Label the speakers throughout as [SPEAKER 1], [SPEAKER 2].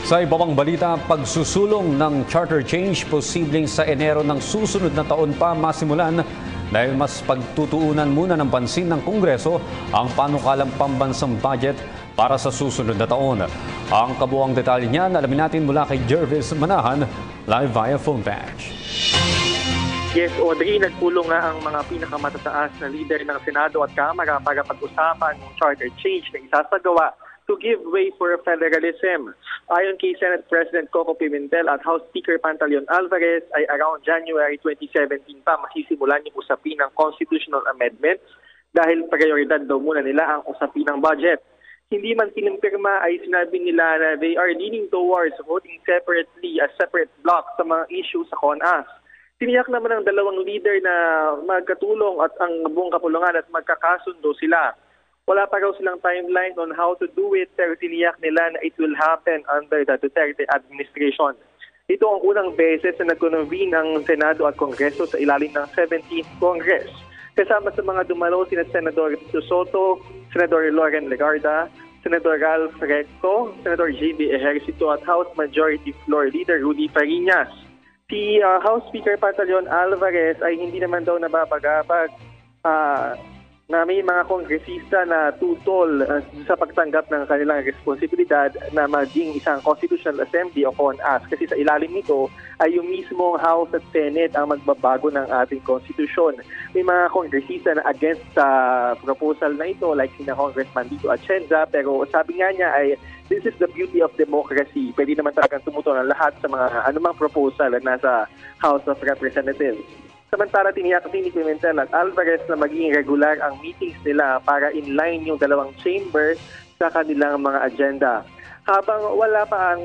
[SPEAKER 1] Sa ibang balita, pagsusulong ng charter change posibleng sa Enero ng susunod na taon pa masimulan dahil mas pagtutuunan muna ng pansin ng Kongreso ang panukalang pambansang budget para sa susunod na taon. Ang kabuuang detalye niyan alamin natin mula kay Jervis Manahan live via phone patch.
[SPEAKER 2] Yes, Audrey, nagpulong nga ang mga pinakamataas na leader ng Senado at Kamara para pag-usapan ng charter change na isasagawa to give way for federalism. Ayon kay Senate President Coco Pimentel at House Speaker Pantaleon Alvarez ay around January 2017 pa masisimulan yung usapin ng constitutional amendments dahil prioridad daw muna nila ang usapin ng budget. Hindi man kinimpirma ay sinabi nila na they are leaning towards voting separately as separate blocks sa mga issues sa CONAS. Tiniyak naman ng dalawang leader na magkatulong at ang buong kapulungan at magkakasundo sila. Wala pa raw silang timeline on how to do it pero tiniyak nila na it will happen under the Duterte administration. Ito ang unang beses na nag-convene ang Senado at Kongreso sa ilalim ng 17th Congress. Kasama sa mga dumalo sina Senador Tito Soto, Senador Loren Legarda, Senador Ralph Recto, Senador J.B. Ejercito at House Majority Floor Leader Rudy Fariñas. Si House Speaker Pantaleon Alvarez ay hindi naman daw nababagabag na may mga kongresista na tutol sa pagtanggap ng kanilang responsibilidad na maging isang Constitutional Assembly o CONAS kasi sa ilalim nito ay yung mismong House at Senate ang magbabago ng ating konstitusyon. May mga kongresista na against sa proposal na ito like sina Congressman Lito Atienza pero sabi nga niya ay this is the beauty of democracy. Pwede naman talagang tumuto ng lahat sa mga anumang proposal na nasa House of Representatives. Samantala, tiniyak din ni Pimentel at Alvarez na maging regular ang meetings nila para in-line yung dalawang chamber sa kanilang mga agenda. Habang wala pa ang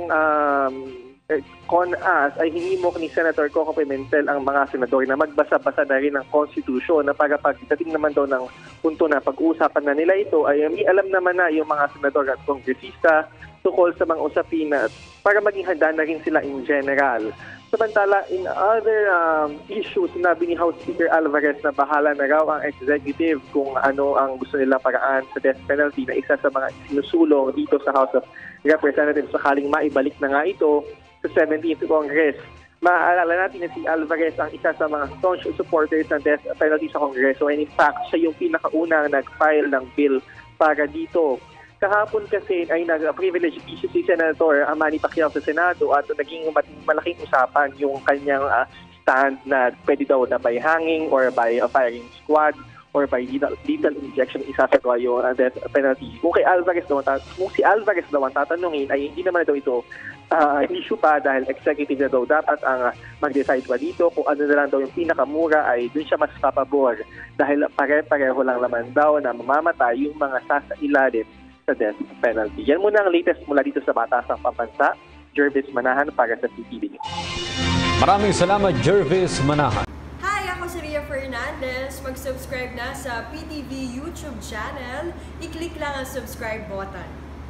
[SPEAKER 2] CONAS, ay hinimok ni Senator Coco Pimentel ang mga senador na magbasa-basa na rin ng konstitusyon na para pagdating naman daw ng punto na pag-uusapan na nila ito ay alam naman na yung mga senador at kongresista tukol sa mga usapin na para maging handa na rin sila in general. Samantala, in other issues, sinabi ni House Speaker Alvarez na bahala na raw ang executive kung ano ang gusto nila paraan sa death penalty na isa sa mga sinusulong dito sa House of Representatives sakaling maibalik na nga ito sa 17th Congress. Maaalala natin na si Alvarez ang isa sa mga staunch supporters ng death penalty sa Kongreso and in fact, siya yung pinakaunang nag-file ng bill para dito. Kahapon kasi ay nag-privilege issue si Senator Manny Pacquiao sa Senado at naging malaking usapan yung kanyang stand na pwede daw na by hanging or by firing squad or by lethal injection isasagawa yung death penalty. Kung si Alvarez daw ang tatanungin ay hindi naman daw ito issue pa dahil executive na daw dapat ang mag-decide pa dito kung ano na lang daw yung pinakamura ay dun siya mas papabor dahil pare-pareho lang naman daw na mamamatay yung mga sasailalim sa death penalty. Yan muna ang latest mula dito sa Batasang Pambansa. Jervis Manahan para sa PTV News.
[SPEAKER 1] Maraming salamat, Jervis Manahan.
[SPEAKER 3] Hi, ako si Ria Fernandez. Mag-subscribe na sa PTV YouTube channel. I-click lang ang subscribe button.